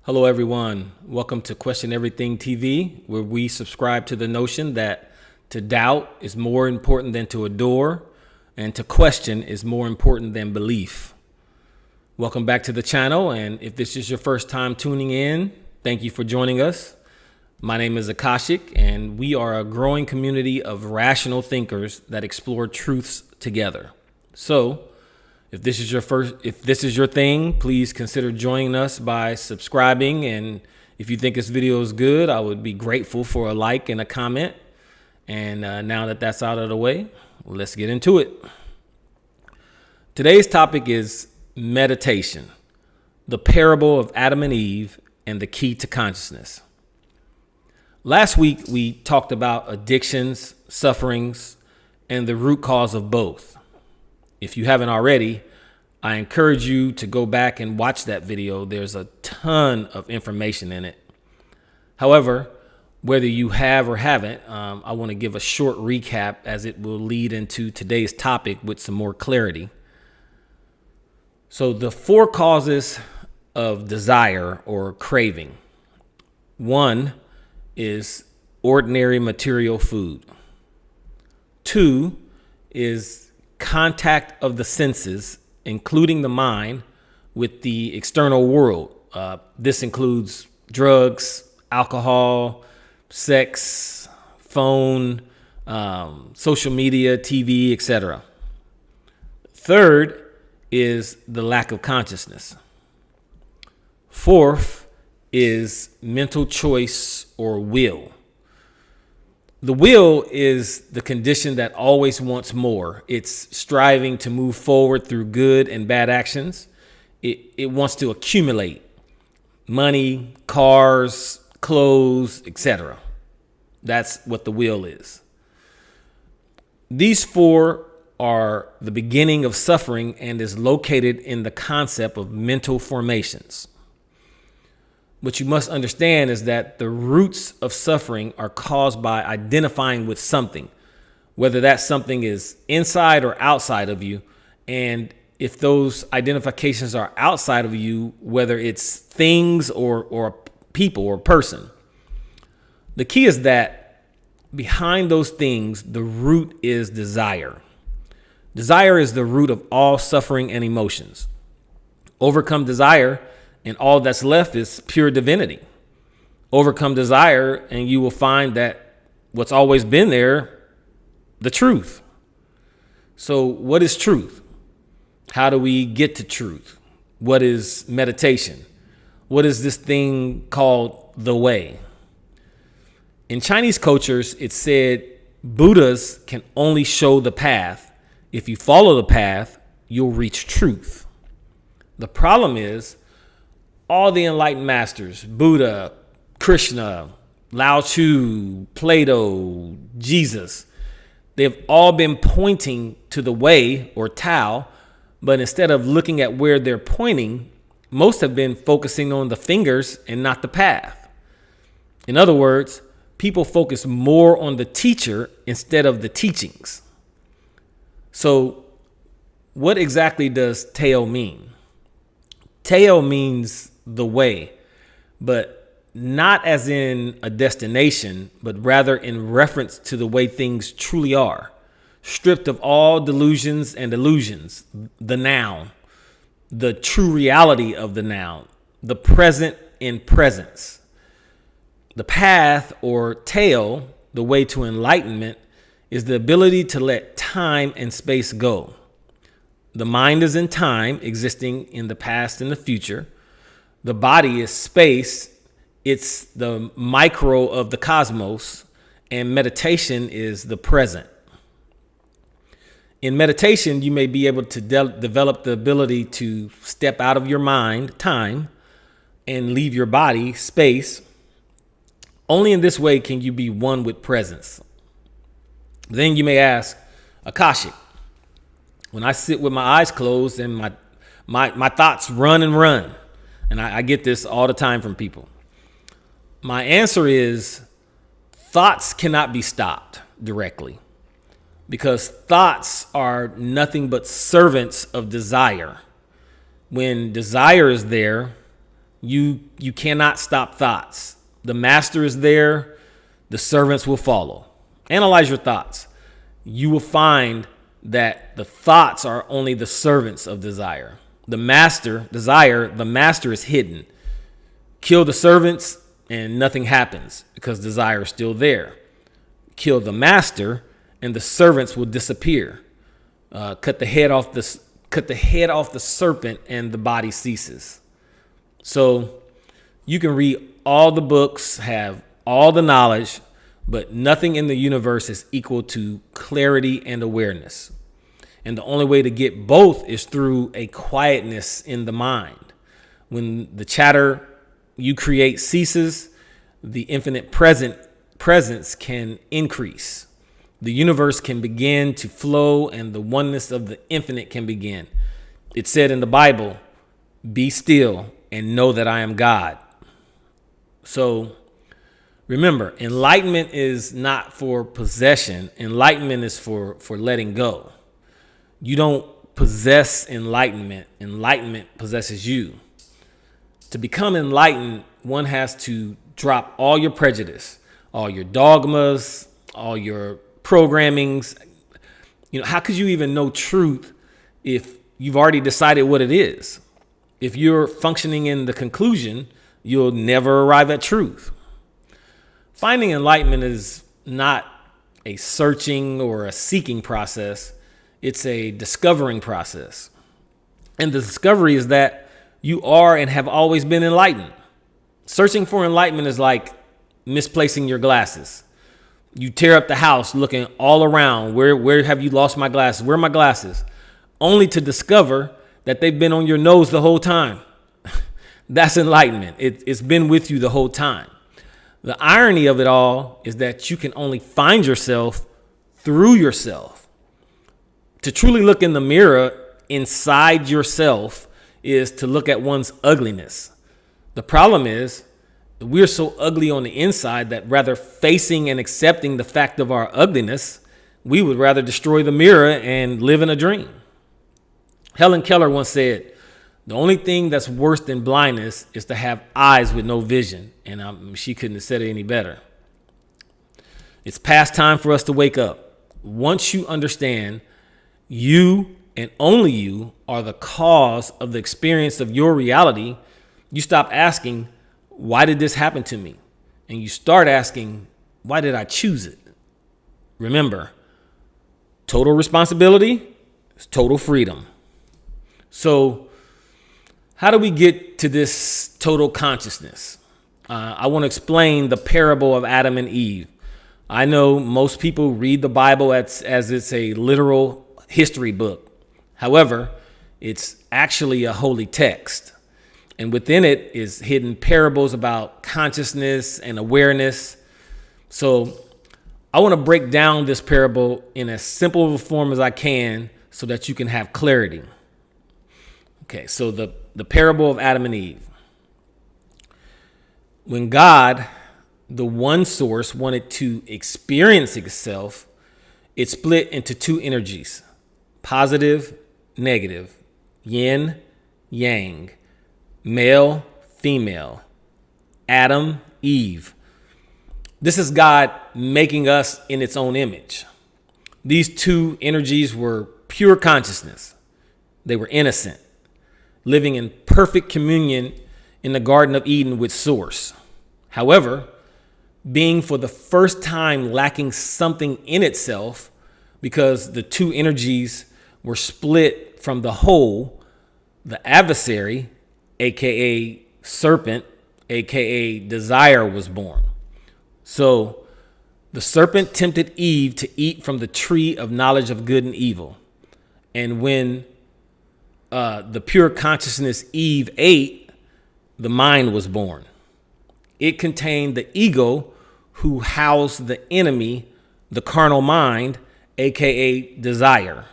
Hello, everyone. Welcome to Question Everything TV, where we subscribe to the notion that to doubt is more important than to adore, and to question is more important than belief. Welcome back to the channel, and if this is your first time tuning in, thank you for joining us. My name is Akashic, and we are a growing community of rational thinkers that explore truths together. So, if this is your thing, please consider joining us by subscribing. And if you think this video is good, I would be grateful for a like and a comment. And now that that's out of the way, let's get into it. Today's topic is meditation, the parable of Adam and Eve, and the key to consciousness. Last week, we talked about addictions, sufferings, and the root cause of both. If you haven't already, I encourage you to go back and watch that video. There's a ton of information in it. However, whether you have or haven't, I want to give a short recap as it will lead into today's topic with some more clarity. So the four causes of desire or craving. One is ordinary material food. Two is contact of the senses, including the mind, with the external world. This includes drugs, alcohol, sex, phone, social media, TV, etc. Third is the lack of consciousness. Fourth is mental choice or will. The will is the condition that always wants more. It's striving to move forward through good and bad actions. It wants to accumulate money, cars, clothes, etc. That's what the will is. These four are the beginning of suffering and is located in the concept of mental formations. What you must understand is that the roots of suffering are caused by identifying with something, whether that something is inside or outside of you. And if those identifications are outside of you, whether it's things or people or person, the key is that behind those things, the root is desire. Desire is the root of all suffering and emotions. Overcome desire, and all that's left is pure divinity. Overcome desire, and you will find that what's always been there, the truth. So what is truth? How do we get to truth? What is meditation? What is this thing called the way? In Chinese cultures, it's said Buddhas can only show the path. If you follow the path, you'll reach truth. The problem is, all the enlightened masters, Buddha, Krishna, Lao Tzu, Plato, Jesus, they've all been pointing to the way or Tao, but instead of looking at where they're pointing, most have been focusing on the fingers and not the path. In other words, people focus more on the teacher instead of the teachings. So what exactly does Tao mean? Tao means the way, but not as in a destination, but rather in reference to the way things truly are, stripped of all delusions and illusions, the noun, the true reality of the noun, the present in presence. The path or Tao, the way to enlightenment, is the ability to let time and space go. The mind is in time, existing in the past and the future. The body is space. It's the micro of the cosmos, and meditation is the present. In meditation, you may be able to develop the ability to step out of your mind, time, and leave your body, space. Only in this way can you be one with presence. Then you may ask, Akashic, when I sit with my eyes closed and my thoughts run and run, and I get this all the time from people. My answer is thoughts cannot be stopped directly, because thoughts are nothing but servants of desire. When desire is there, You cannot stop thoughts. The master is there. The servants will follow. Analyze your thoughts. You will find that the thoughts are only the servants of desire. The master is hidden. Kill the servants and nothing happens because desire is still there. Kill the master and the servants will disappear. Cut the head off the serpent and the body ceases. So you can read all the books, have all the knowledge, but nothing in the universe is equal to clarity and awareness. And the only way to get both is through a quietness in the mind. When the chatter you create ceases, the infinite presence can increase. The universe can begin to flow and the oneness of the infinite can begin. It said in the Bible, "Be still and know that I am God." So remember, enlightenment is not for possession. Enlightenment is for letting go. You don't possess enlightenment. Enlightenment possesses you. To become enlightened, one has to drop all your prejudice, all your dogmas, all your programmings. How could you even know truth if you've already decided what it is? If you're functioning in the conclusion, you'll never arrive at truth. Finding enlightenment is not a searching or a seeking process. It's a discovering process. And the discovery is that you are and have always been enlightened. Searching for enlightenment is like misplacing your glasses. You tear up the house looking all around. Where have you lost my glasses? Where are my glasses? Only to discover that they've been on your nose the whole time. That's enlightenment. It's been with you the whole time. The irony of it all is that you can only find yourself through yourself. To truly look in the mirror inside yourself is to look at one's ugliness. The problem is we're so ugly on the inside that rather facing and accepting the fact of our ugliness, we would rather destroy the mirror and live in a dream. Helen Keller once said, "The only thing that's worse than blindness is to have eyes with no vision." And she couldn't have said it any better. It's past time for us to wake up. Once you understand you and only you are the cause of the experience of your reality, you stop asking, "Why did this happen to me?" And you start asking, "Why did I choose it?" Remember, total responsibility is total freedom. So how do we get to this total consciousness? I want to explain the parable of Adam and Eve. I know most people read the Bible as it's a literal history book. However, it's actually a holy text. And within it is hidden parables about consciousness and awareness. So I want to break down this parable in as simple of a form as I can so that you can have clarity. Okay, so the parable of Adam and Eve. When God, the one source, wanted to experience itself, it split into two energies, positive, negative, yin, yang, male, female, Adam, Eve. This is God making us in its own image. These two energies were pure consciousness. They were innocent, living in perfect communion in the Garden of Eden with Source. However, being for the first time lacking something in itself because the two energies were split from the whole, the adversary, aka serpent, aka desire, was born. So the serpent tempted Eve to eat from the tree of knowledge of good and evil. And when the pure consciousness Eve ate, the mind was born. It contained the ego, who housed the enemy, the carnal mind, aka desire.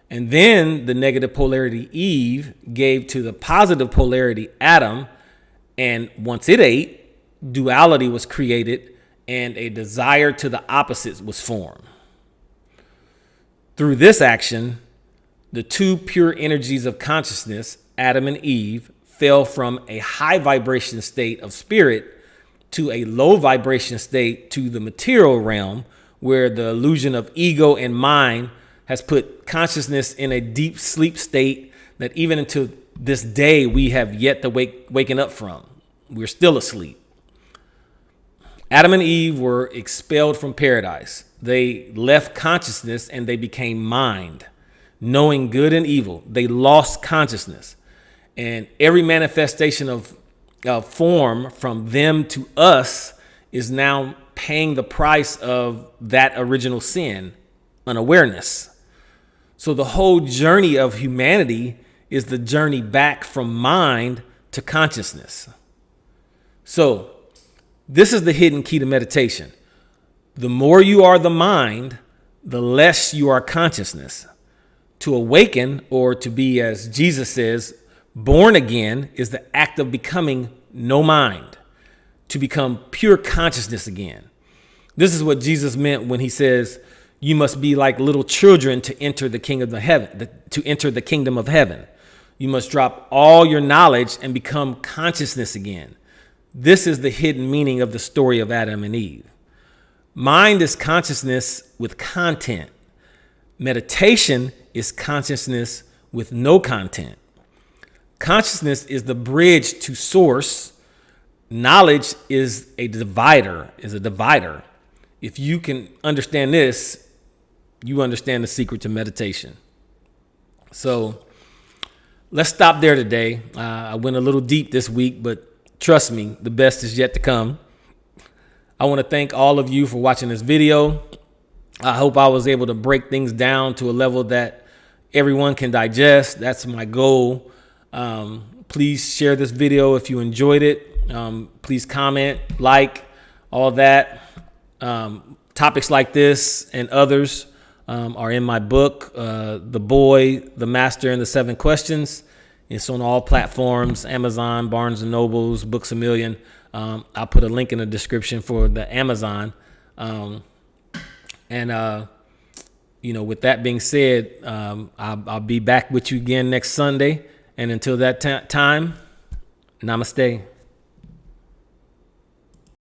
And then the negative polarity Eve gave to the positive polarity Adam. And once it ate, duality was created and a desire to the opposites was formed. Through this action, the two pure energies of consciousness, Adam and Eve, fell from a high vibration state of spirit to a low vibration state to the material realm, where the illusion of ego and mind has put consciousness in a deep sleep state that even until this day we have yet to waking up from. We're still asleep. Adam and Eve were expelled from paradise. They left consciousness and they became mind, knowing good and evil. They lost consciousness. And every manifestation of form from them to us is now paying the price of that original sin, unawareness. So the whole journey of humanity is the journey back from mind to consciousness. So this is the hidden key to meditation. The more you are the mind, the less you are consciousness. To awaken, or to be, as Jesus says, born again, is the act of becoming no mind, to become pure consciousness again. This is what Jesus meant when he says, you must be like little children to enter the kingdom of heaven, to enter the kingdom of heaven. You must drop all your knowledge and become consciousness again. This is the hidden meaning of the story of Adam and Eve. Mind is consciousness with content. Meditation is consciousness with no content. Consciousness is the bridge to source. Knowledge is a divider. If you can understand this, you understand the secret to meditation. So let's stop there today. I went a little deep this week, but trust me, the best is yet to come. I want to thank all of you for watching this video. I hope I was able to break things down to a level that everyone can digest. That's my goal. Please share this video if you enjoyed it. Please comment, like, all that. Topics like this and others are in my book, The Boy, the Master, and the 7 Questions. It's on all platforms, Amazon, Barnes & Nobles, Books A Million. I'll put a link in the description for the Amazon. With that being said, I'll be back with you again next Sunday. And until that time, namaste.